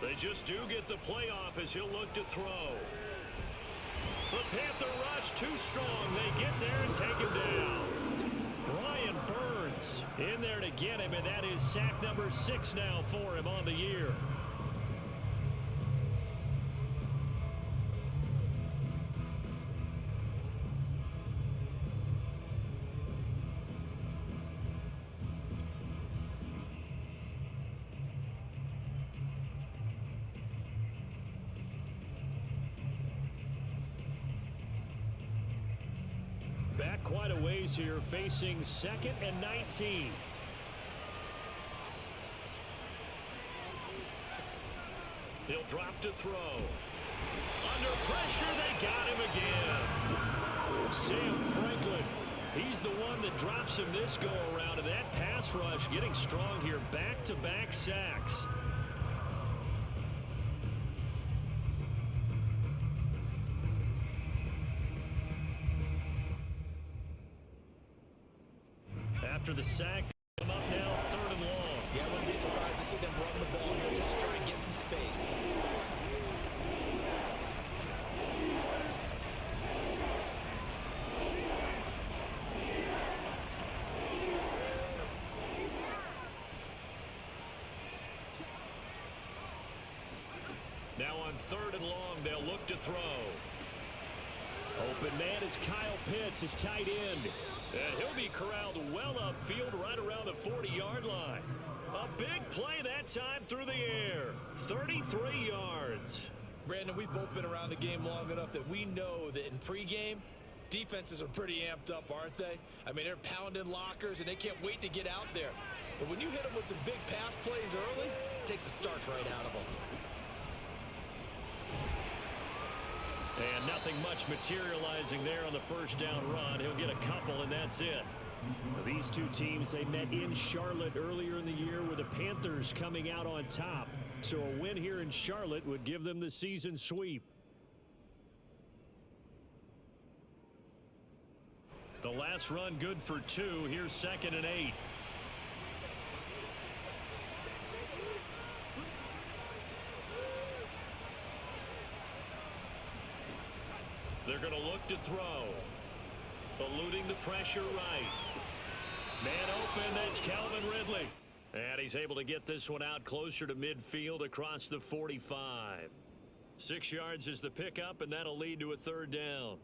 They just do get the playoff as he'll look to throw. The Panther rush too strong. They get there and take him down. Brian Burns in there to get him, and that is sack number 6 now for him on the year. Back quite a ways here, facing 2nd and 19. He'll drop to throw. Under pressure, they got him again. Sam Franklin, he's the one that drops him this go-around, and that pass rush getting strong here. Back-to-back sacks. After the sack, come up now 3rd and long. Yeah, I wouldn't be surprised to see them run the ball here, just try and get some space. Now on 3rd and long, they'll look to throw. Open man is Kyle Pitts, his tight end. And he'll be corralled well upfield right around the 40-yard line. A big play that time through the air. 33 yards. Brandon, we've both been around the game long enough that we know that in pregame, defenses are pretty amped up, aren't they? I mean, they're pounding lockers, and they can't wait to get out there. But when you hit them with some big pass plays early, it takes the starch right out of them. And nothing much materializing there on the first down run. He'll get a couple, and that's it. These two teams, they met in Charlotte earlier in the year with the Panthers coming out on top. So a win here in Charlotte would give them the season sweep. The last run good for 2. Here's 2nd and 8. They're going to look to throw. Eluding the pressure right. Man open, that's Calvin Ridley. And he's able to get this one out closer to midfield across the 45. 6 yards is the pickup, and that'll lead to a 3rd down.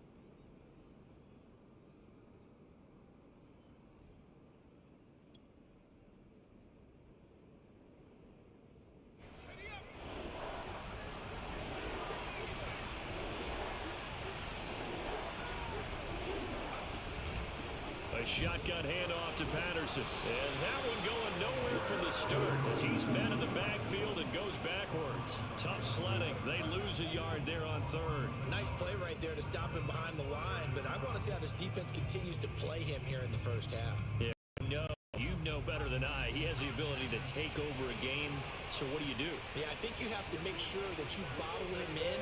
A shotgun handoff to Patterson. And that one going nowhere from the start as he's met in the backfield and goes backwards. Tough sledding. They lose a yard there on 3rd. Nice play right there to stop him behind the line, but I want to see how this defense continues to play him here in the first half. Yeah, you know better than I. He has the ability to take over a game, so what do you do? Yeah, I think you have to make sure that you bottle him in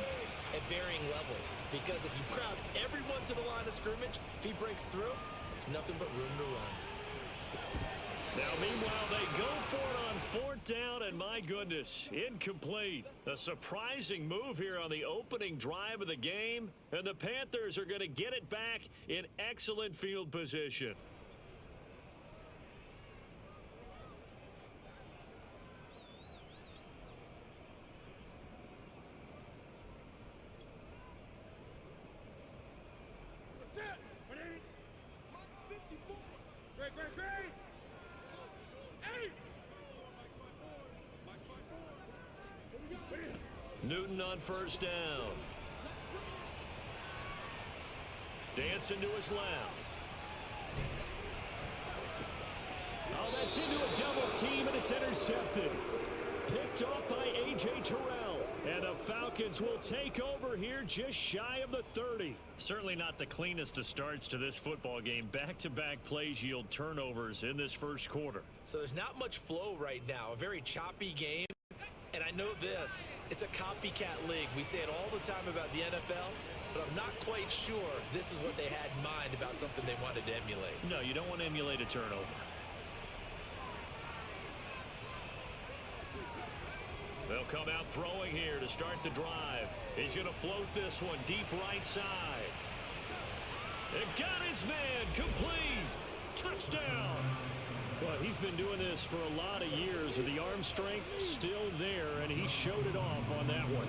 at varying levels, because if you crowd everyone to the line of scrimmage, if he breaks through, there's nothing but room to run. Now, meanwhile, they go for it on 4th down, and my goodness, incomplete. A surprising move here on the opening drive of the game, and the Panthers are going to get it back in excellent field position. Newton on 1st down. Dancing to his left. Oh, that's into a double team, and it's intercepted. Picked off by A.J. Terrell. And the Falcons will take over here just shy of the 30. Certainly not the cleanest of starts to this football game. Back-to-back plays yield turnovers in this first quarter. So there's not much flow right now. A very choppy game. And I know this. It's a copycat league. We say it all the time about the NFL, but I'm not quite sure this is what they had in mind about something they wanted to emulate. No, you don't want to emulate a turnover. They'll come out throwing here to start the drive. He's going to float this one deep right side. It got his man complete. Touchdown. Well, he's been doing this for a lot of years. The arm strength still there, and he showed it off on that one.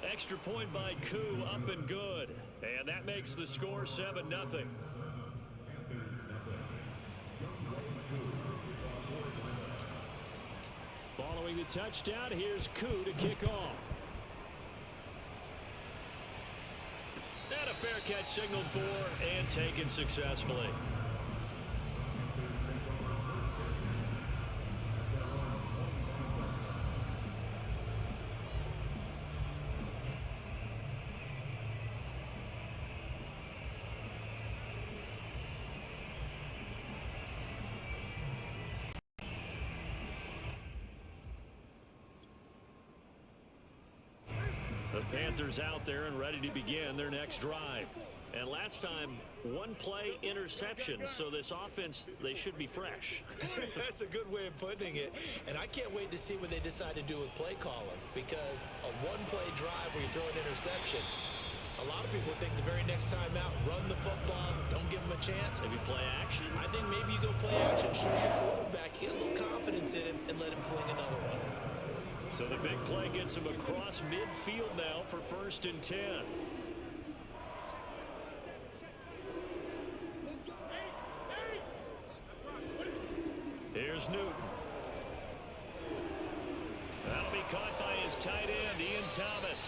Extra point by Koo, up and good. And that makes the score 7-0. Following the touchdown, here's Koo to kick off. And a fair catch signaled for and taken successfully. The Panthers out there and ready to begin their next drive. And last time, one play interception, so this offense, they should be fresh. That's a good way of putting it. And I can't wait to see what they decide to do with play calling, because a one-play drive where you throw an interception, a lot of people think the very next time out, run the football, don't give them a chance. Maybe play action. I think maybe you go play action, show your quarterback, get a little confidence in him, and let him fling another one. So the big play gets him across midfield now for 1st and 10. Here's Newton. That'll be caught by his tight end, Ian Thomas.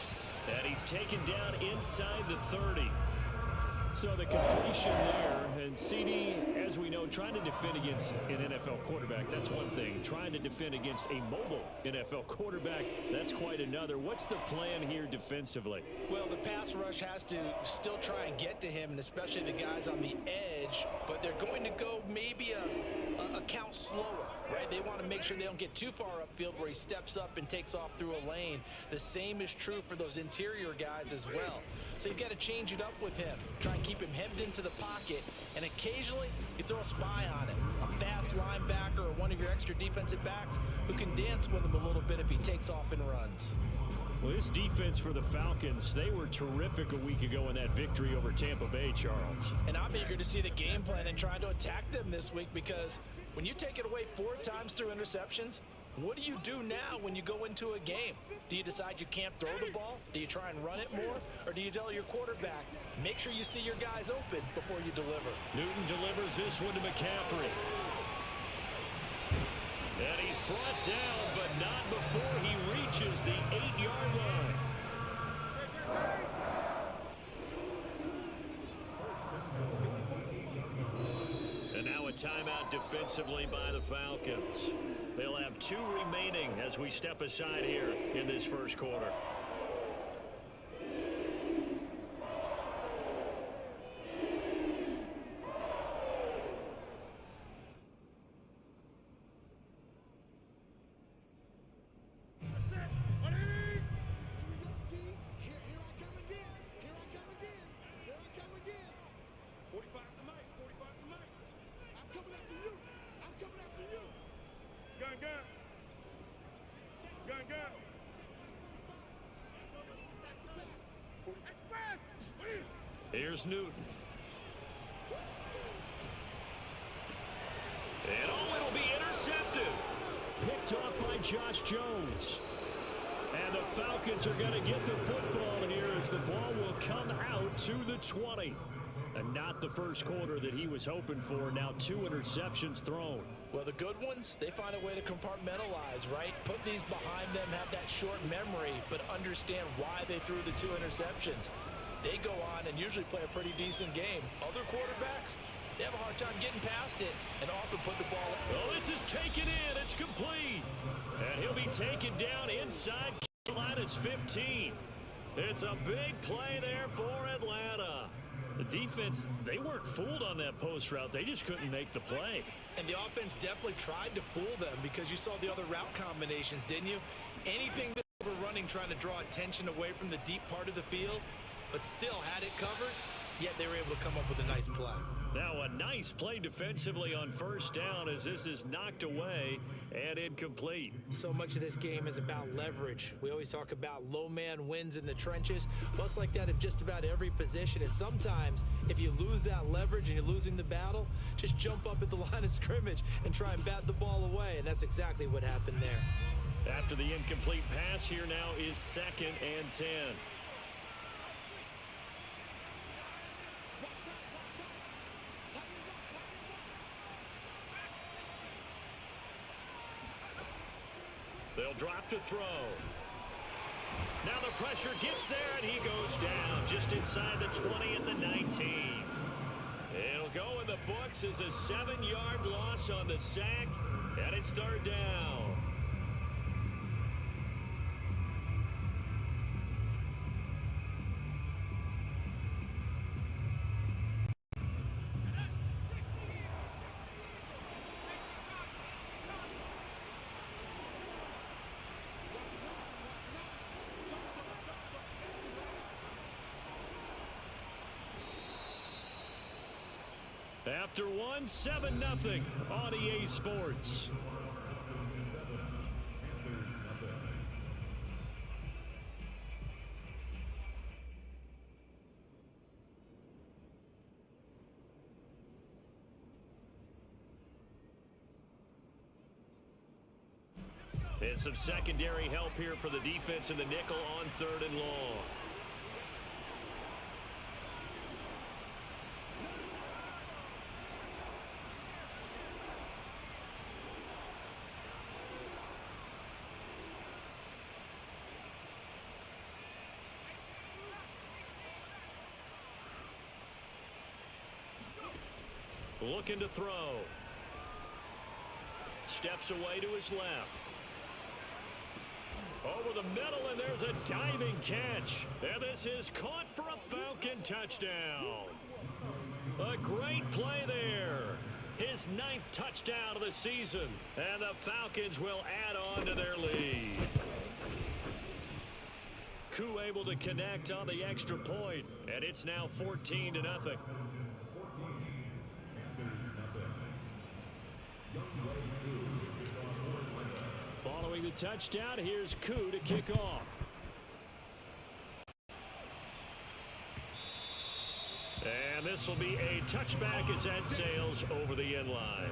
And he's taken down inside the 30. So the completion there, and CD, as we know, trying to defend against an NFL quarterback, that's one thing. Trying to defend against a mobile NFL quarterback, that's quite another. What's the plan here defensively? Well, the pass rush has to still try and get to him, and especially the guys on the edge, but they're going to go maybe a count slower, right? They want to make sure they don't get too far upfield where he steps up and takes off through a lane. The same is true for those interior guys as well. So you've got to change it up with him. Try and keep him hemmed into the pocket, and occasionally you throw a spy on him. A fast linebacker or one of your extra defensive backs who can dance with him a little bit if he takes off and runs. Well, this defense for the Falcons, they were terrific a week ago in that victory over Tampa Bay, Charles. And I'm eager to see the game plan and trying to attack them this week, because when you take it away 4 times through interceptions, what do you do now when you go into a game? Do you decide you can't throw the ball? Do you try and run it more? Or do you tell your quarterback, make sure you see your guys open before you deliver? Newton delivers this one to McCaffrey. And he's brought down, but not before he reaches the 8-yard line. And now a timeout defensively by the Falcons. They'll have 2 remaining as we step aside here in this first quarter. Here's Newton. And it'll be intercepted. Picked off by Josh Jones. And the Falcons are going to get the football here as the ball will come out to the 20. And not the first quarter that he was hoping for. Now 2 interceptions thrown. Well, the good ones, they find a way to compartmentalize, right? Put these behind them, have that short memory, but understand why they threw the 2 interceptions. They go on and usually play a pretty decent game. Other quarterbacks, they have a hard time getting past it and often put the ball. Oh, this is taken in. It's complete. And he'll be taken down inside Carolina's 15. It's a big play there for Atlanta. The defense, they weren't fooled on that post route. They just couldn't make the play. And the offense definitely tried to fool them because you saw the other route combinations, didn't you? Anything that they were running trying to draw attention away from the deep part of the field, but still had it covered, yet they were able to come up with a nice play. Now a nice play defensively on first down as this is knocked away and incomplete. So much of this game is about leverage. We always talk about low man wins in the trenches. Well, it's like that in just about every position. And sometimes if you lose that leverage and you're losing the battle, just jump up at the line of scrimmage and try and bat the ball away. And that's exactly what happened there. After the incomplete pass, here now is 2nd and 10. They'll drop to throw. Now the pressure gets there, and he goes down just inside the 20 at the 19. It'll go in the books as a 7-yard loss on the sack, and it's 3rd down. After one, 7-0 on EA Sports. And some secondary help here for the defense in the nickel on 3rd and long. Looking to throw. Steps away to his left. Over the middle, and there's a diving catch. And this is caught for a Falcon touchdown. A great play there. His 9th touchdown of the season. And the Falcons will add on to their lead. Koo able to connect on the extra point. And it's now 14-0. Following the touchdown, here's Koo to kick off. And this will be a touchback as that sails over the end line.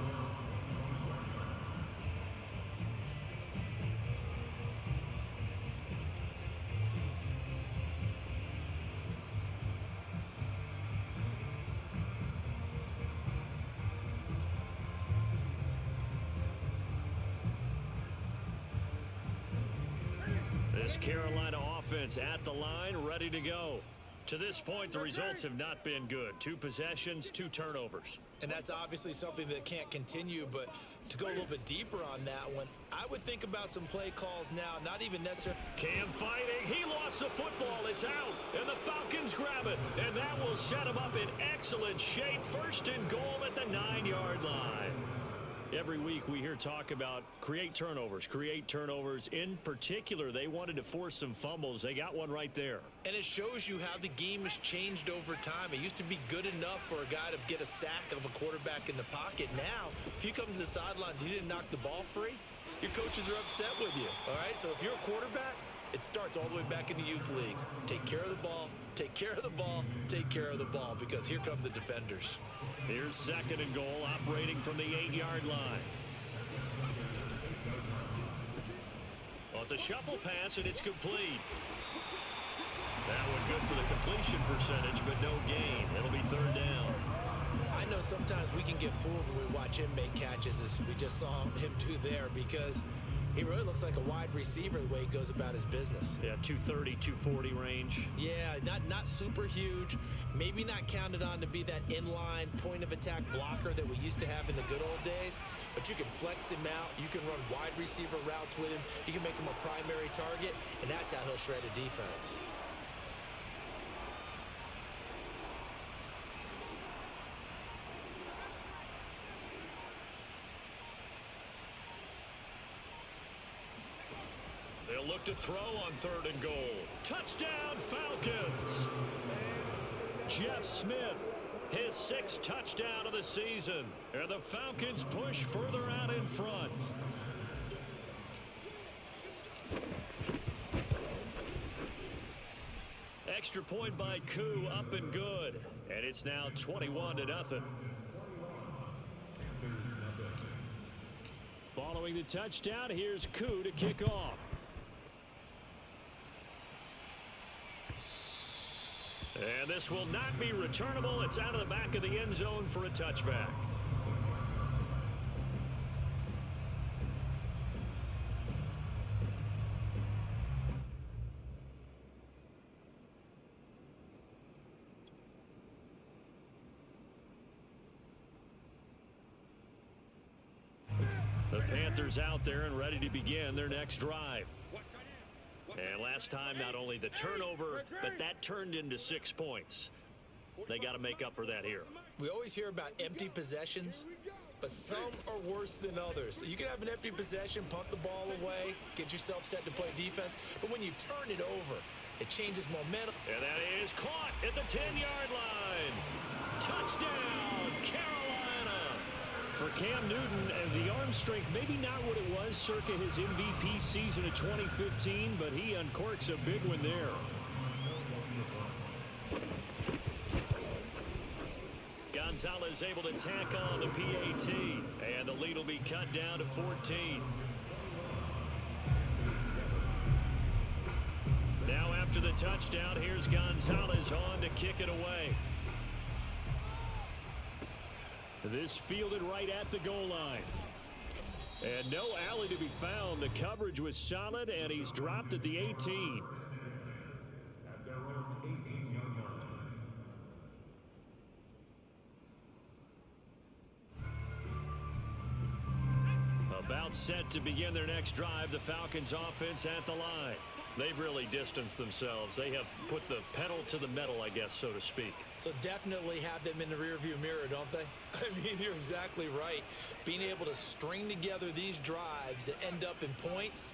This Carolina offense at the line, ready to go. To this point, the results have not been good. 2 possessions, 2 turnovers. And that's obviously something that can't continue, but to go a little bit deeper on that one, I would think about some play calls now, not even necessarily. Cam fighting. He lost the football. It's out, and the Falcons grab it, and that will set them up in excellent shape. 1st and goal at the 9-yard line. Every week we hear talk about create turnovers. In particular, they wanted to force some fumbles. They got one right there. And it shows you how the game has changed over time. It used to be good enough for a guy to get a sack of a quarterback in the pocket. Now, if you come to the sidelines and you didn't knock the ball free, your coaches are upset with you. All right, so if you're a quarterback, it starts all the way back in the youth leagues. Take care of the ball, take care of the ball, take care of the ball, because here come the defenders. Here's 2nd and goal, operating from the 8-yard line. Well, it's a shuffle pass, and it's complete. That one good for the completion percentage, but no gain. It'll be 3rd down. I know sometimes we can get fooled when we watch him make catches, as we just saw him do there, because he really looks like a wide receiver the way he goes about his business. Yeah, 230, 240 range. Yeah, not super huge. Maybe not counted on to be that inline point-of-attack blocker that we used to have in the good old days. But you can flex him out. You can run wide receiver routes with him. You can make him a primary target, and that's how he'll shred a defense. They'll look to throw on 3rd and goal. Touchdown, Falcons! Jeff Smith His 6th touchdown of the season. And the Falcons push further out in front. Extra point by Koo, up and good. And it's now 21-0. Following the touchdown, here's Koo to kick off. And this will not be returnable. It's out of the back of the end zone for a touchback. The Panthers out there and ready to begin their next drive. And last time, not only the turnover, but that turned into 6 points. They got to make up for that here. We always hear about empty possessions, but some are worse than others. You can have an empty possession, punt the ball away, get yourself set to play defense, but when you turn it over, it changes momentum. And that is caught at the 10-yard line. Touchdown, Carolina. For Cam Newton, the arm strength, maybe not what it was circa his MVP season of 2015, but he uncorks a big one there. Gonzalez able to tack on the PAT, and the lead will be cut down to 14. Now after the touchdown, here's Gonzalez on to kick it away. This fielded right at the goal line. And no alley to be found. The coverage was solid, and he's dropped at the 18. At their own 18-yard line. About set to begin their next drive, the Falcons offense at the line. They've really distanced themselves. They have put the pedal to the metal, I guess, so to speak. So definitely have them in the rearview mirror, don't they? I mean, you're exactly right. Being able to string together these drives that end up in points,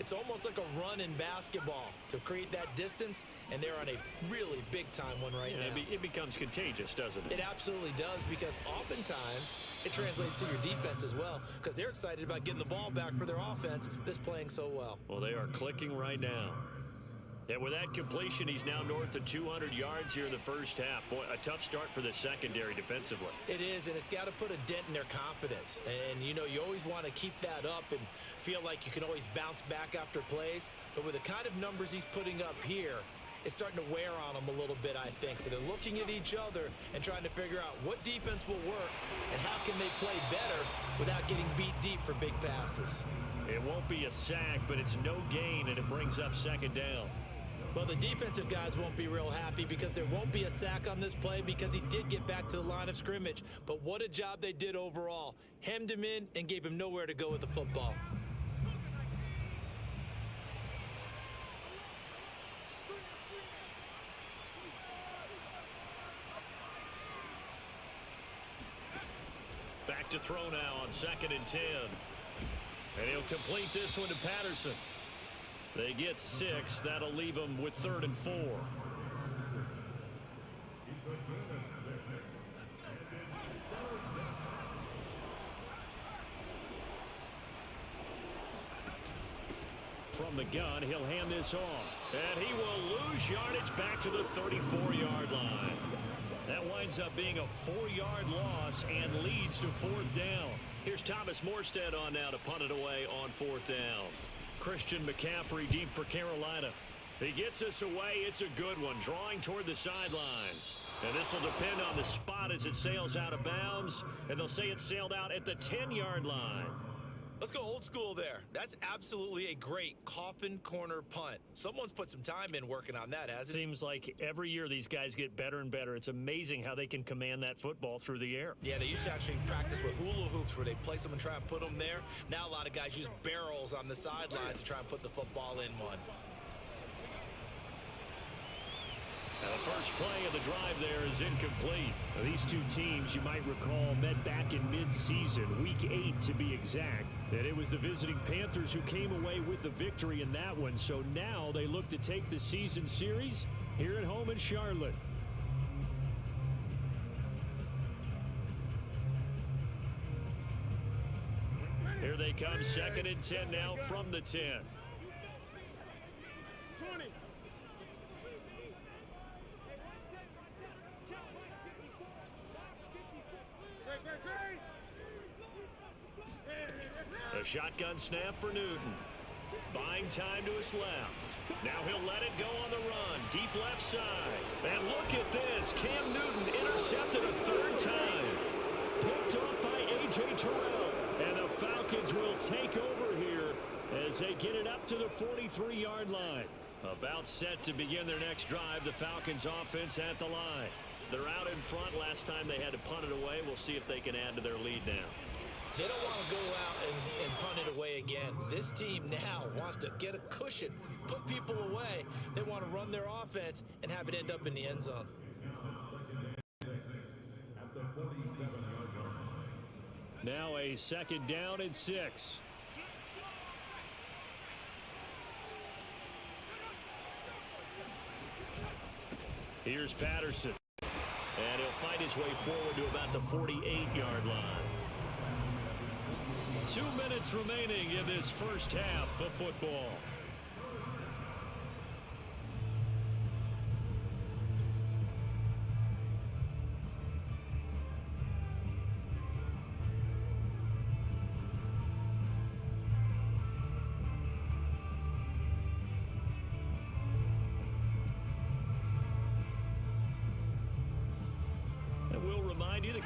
it's almost like a run in basketball to create that distance, and they're on a really big-time one right now. It becomes contagious, doesn't it? It absolutely does, because oftentimes it translates to your defense as well, because they're excited about getting the ball back for their offense that's playing so well. Well, they are clicking right now. And with that completion, he's now north of 200 yards here in the first half. Boy, a tough start for the secondary defensively. It is, and it's got to put a dent in their confidence. And, you know, you always want to keep that up and feel like you can always bounce back after plays. But with the kind of numbers he's putting up here, it's starting to wear on them a little bit, I think. So they're looking at each other and trying to figure out what defense will work and how can they play better without getting beat deep for big passes. It won't be a sack, but it's no gain, and it brings up second down. Well, the defensive guys won't be real happy because there won't be a sack on this play because he did get back to the line of scrimmage. But what a job they did overall. Hemmed him in and gave him nowhere to go with the football. Back to throw now on 2nd and 10. And he'll complete this one to Patterson. They get 6. That'll leave them with 3rd and 4. From the gun, he'll hand this off. And he will lose yardage back to the 34-yard line. That winds up being a 4-yard loss and leads to 4th down. Here's Thomas Morstead on now to punt it away on 4th down. Christian McCaffrey deep for Carolina. He gets us away. It's a good one, drawing toward the sidelines. And this will depend on the spot as it sails out of bounds. And they'll say it sailed out at the 10-yard line. Let's go old school there. That's absolutely a great coffin corner punt. Someone's put some time in working on that, hasn't it? Seems like every year these guys get better and better. It's amazing how they can command that football through the air. Yeah, they used to actually practice with hula hoops where they place them and try and put them there. Now a lot of guys use barrels on the sidelines to try and put the football in one. Now the first play of the drive there is incomplete. Now these two teams, you might recall, met back in mid-season, week 8 to be exact. And it was the visiting Panthers who came away with the victory in that one. So now they look to take the season series here at home in Charlotte. Here they come, 2nd and 10 now from the 10. 20. A shotgun snap for Newton. Buying time to his left. Now he'll let it go on the run. Deep left side. And look at this. Cam Newton intercepted a 3rd time. Picked off by A.J. Terrell. And the Falcons will take over here as they get it up to the 43-yard line. About set to begin their next drive. The Falcons offense at the line. They're out in front. Last time they had to punt it away. We'll see if they can add to their lead now. They don't want to go out and punt it away again. This team now wants to get a cushion, put people away. They want to run their offense and have it end up in the end zone. At the 47-yard line. Now a 2nd down and 6. Here's Patterson. And he'll find his way forward to about the 48-yard line. 2 minutes remaining in this first half of football.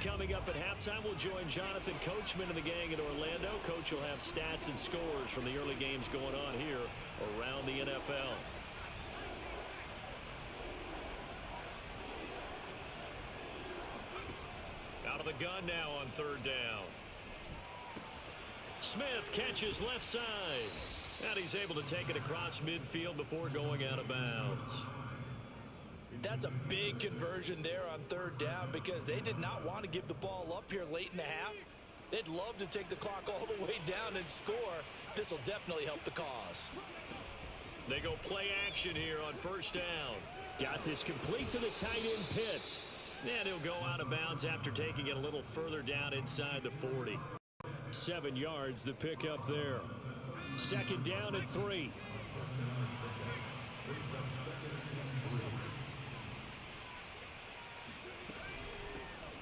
Coming up at halftime, we'll join Jonathan Coachman and the gang in Orlando. Coach will have stats and scores from the early games going on here around the NFL. Out of the gun now on 3rd down. Smith catches left side. And he's able to take it across midfield before going out of bounds. That's a big conversion there on 3rd down because they did not want to give the ball up here late in the half. They'd love to take the clock all the way down and score. This will definitely help the cause. They go play action here on 1st down. Got this complete to the tight end Pitts. And he'll go out of bounds after taking it a little further down inside the 40. 7 yards the pickup there. 2nd down and 3.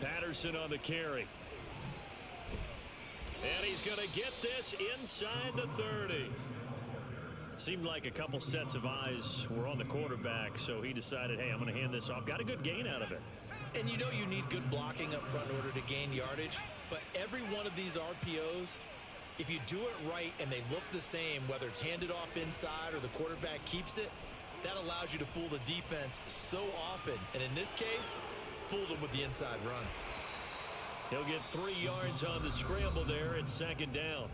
Patterson on the carry. And he's going to get this inside the 30. Seemed like a couple sets of eyes were on the quarterback, so he decided, hey, I'm going to hand this off. Got a good gain out of it. And you know you need good blocking up front in order to gain yardage. But every one of these RPOs, if you do it right and they look the same, whether it's handed off inside or the quarterback keeps it, that allows you to fool the defense so often. And in this case, fooled him with the inside run. He'll get 3 yards on the scramble there at 2nd down.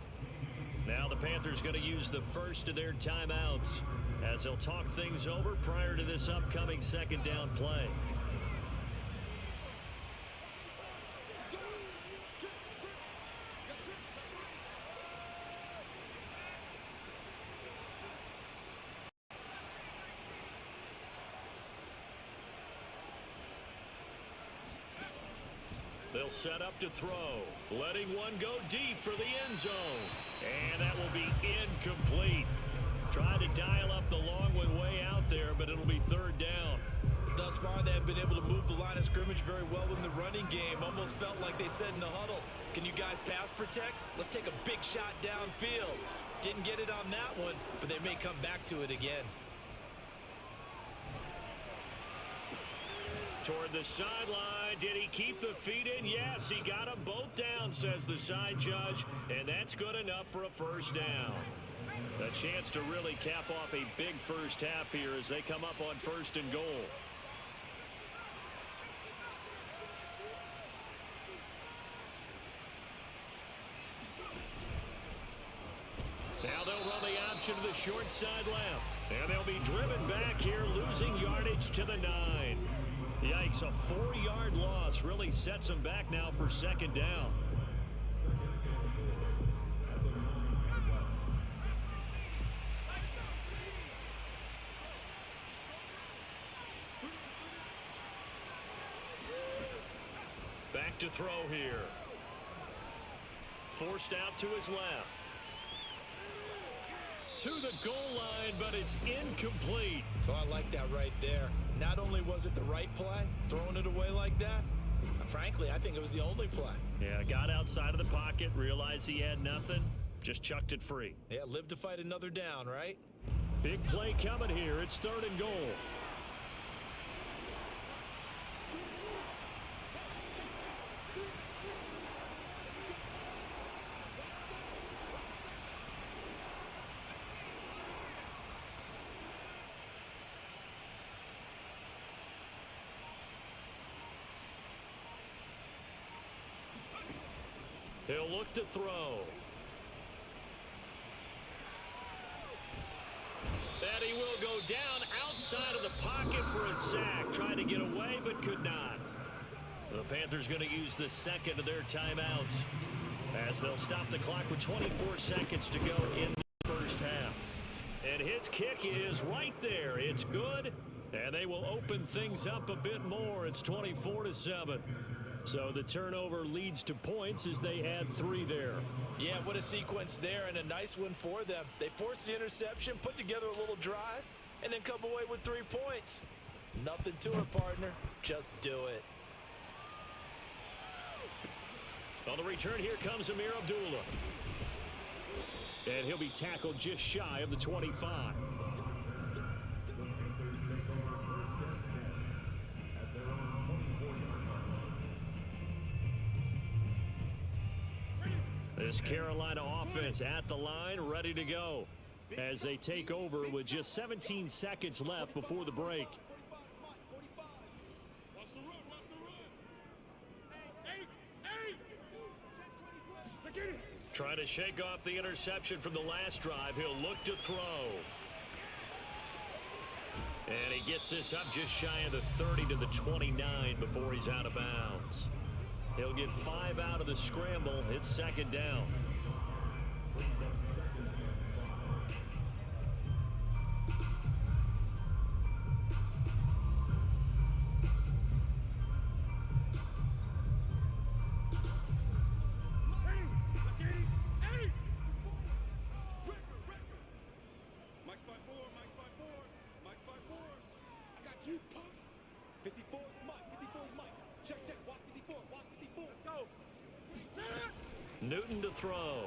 Now the Panthers going to use the first of their timeouts as they'll talk things over prior to this upcoming 2nd down play. They'll set up to throw, letting one go deep for the end zone. And that will be incomplete. Tried to dial up the long one way out there, but it'll be 3rd down. Thus far, they have been able to move the line of scrimmage very well in the running game. Almost felt like they said in the huddle, can you guys pass protect? Let's take a big shot downfield. Didn't get it on that one, but they may come back to it again. Toward the sideline. Did he keep the feet in? Yes, he got them both down, says the side judge, and that's good enough for a 1st down. A chance to really cap off a big first half here as they come up on 1st and goal. Now they'll run the option to the short side left. And they'll be driven back here, losing yardage to the 9. Yikes, a 4-yard loss really sets them back now for 2nd down. Back to throw here. Forced out to his left. to the goal line, but it's incomplete. Oh, I like that right there. Not only was it the right play, throwing it away like that, frankly, I think it was the only play. Yeah, got outside of the pocket, realized he had nothing, just chucked it free. Yeah, live to fight another down, right? Big play coming here. It's 3rd and goal. He'll look to throw. And he will go down outside of the pocket for a sack. Trying to get away, but could not. The Panthers going to use the second of their timeouts as they'll stop the clock with 24 seconds to go in the first half. And his kick is right there. It's good, and they will open things up a bit more. It's 24-7. So the turnover leads to points as they add 3 there. Yeah, what a sequence there, and a nice one for them. They forced the interception, put together a little drive, and then come away with 3 points. Nothing to it, partner. Just do it. On the return, here comes Amir Abdullah. And he'll be tackled just shy of the 25. This Carolina offense at the line, ready to go as they take over with just 17 seconds left before the break. Trying to shake off the interception from the last drive. He'll look to throw. And he gets this up just shy of the 30 to the 29 before he's out of bounds. He'll get 5 out of the scramble. It's 2nd down. Newton to throw.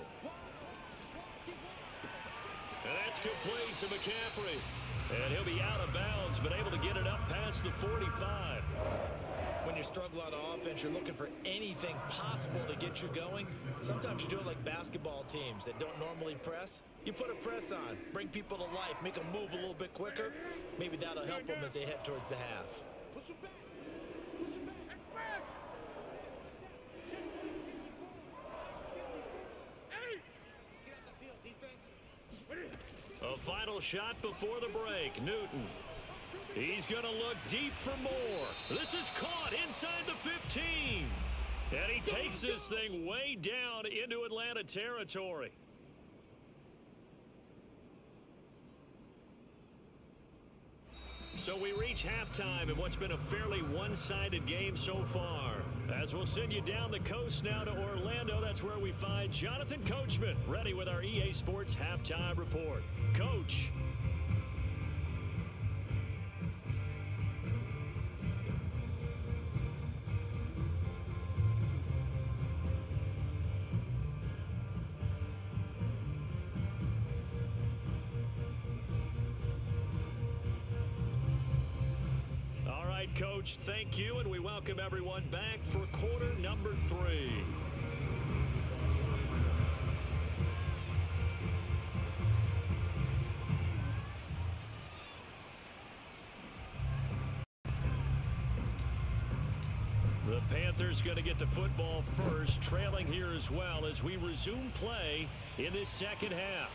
And that's complete to McCaffrey. And he'll be out of bounds, but able to get it up past the 45. When you struggle on offense, you're looking for anything possible to get you going. Sometimes you do it like basketball teams that don't normally press. You put a press on, bring people to life, make them move a little bit quicker. Maybe that'll help them as they head towards the half. A final shot before the break. Newton. He's going to look deep for more. This is caught inside the 15. And he takes this thing way down into Atlanta territory. So we reach halftime in what's been a fairly one-sided game so far. As we'll send you down the coast now to Orlando, that's where we find Jonathan Coachman, ready with our EA Sports Halftime Report. Coach. Coach, thank you, and we welcome everyone back for quarter number 3. The Panthers going to get the football first, trailing here as well as we resume play in this second half.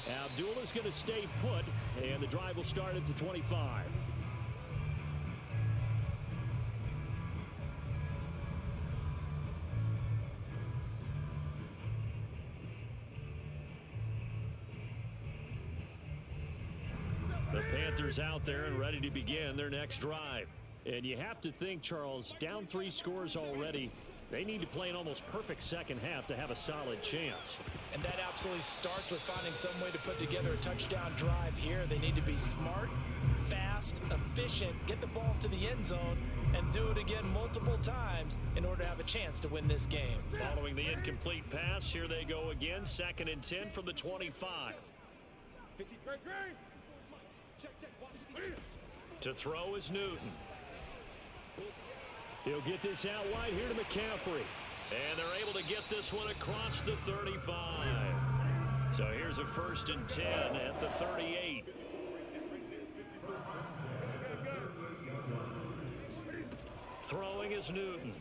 Abdullah's going to stay put, and the drive will start at the 25. The Panthers out there and ready to begin their next drive. And you have to think, Charles, down 3 scores already. They need to play an almost perfect second half to have a solid chance. And that absolutely starts with finding some way to put together a touchdown drive here. They need to be smart, fast, efficient, get the ball to the end zone, and do it again multiple times in order to have a chance to win this game. Following the incomplete pass, here they go again. 2nd and 10 from the 25. To throw is Newton. He'll get this out wide here to McCaffrey. And they're able to get this one across the 35. So here's a 1st and 10 at the 38. Throwing is Newton.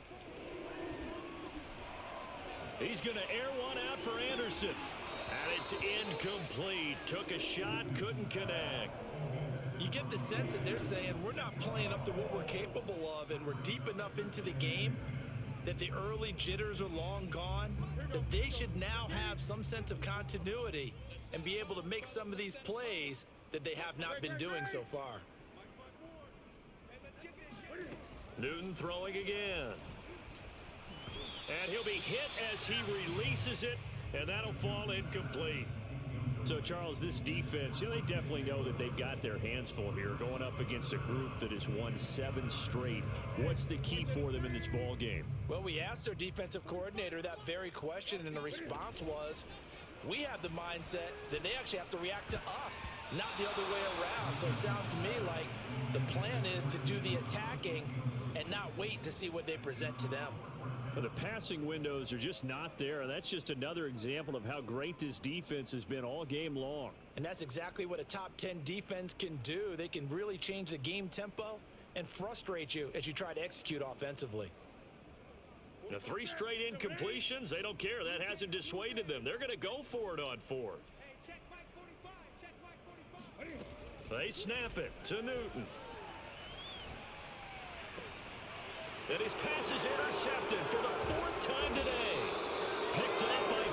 He's going to air one out for Anderson. And it's incomplete. Took a shot, couldn't connect. You get the sense that they're saying we're not playing up to what we're capable of, and we're deep enough into the game that the early jitters are long gone, that they should now have some sense of continuity and be able to make some of these plays that they have not been doing so far. Newton throwing again. And he'll be hit as he releases it, and that'll fall incomplete. So, Charles, this defense, they definitely know that they've got their hands full here going up against a group that has won 7 straight. What's the key for them in this ball game? Well, we asked their defensive coordinator that very question, and the response was, we have the mindset that they actually have to react to us, not the other way around. So it sounds to me like the plan is to do the attacking and not wait to see what they present to them. But the passing windows are just not there, and that's just another example of how great this defense has been all game long. And that's exactly what a top 10 defense can do. They can really change the game tempo and frustrate you as you try to execute offensively. The 3 straight incompletions, they don't care. That hasn't dissuaded them. They're going to go for it on 4th. They snap it to Newton. And his pass is intercepted for the 4th time today. Picked up by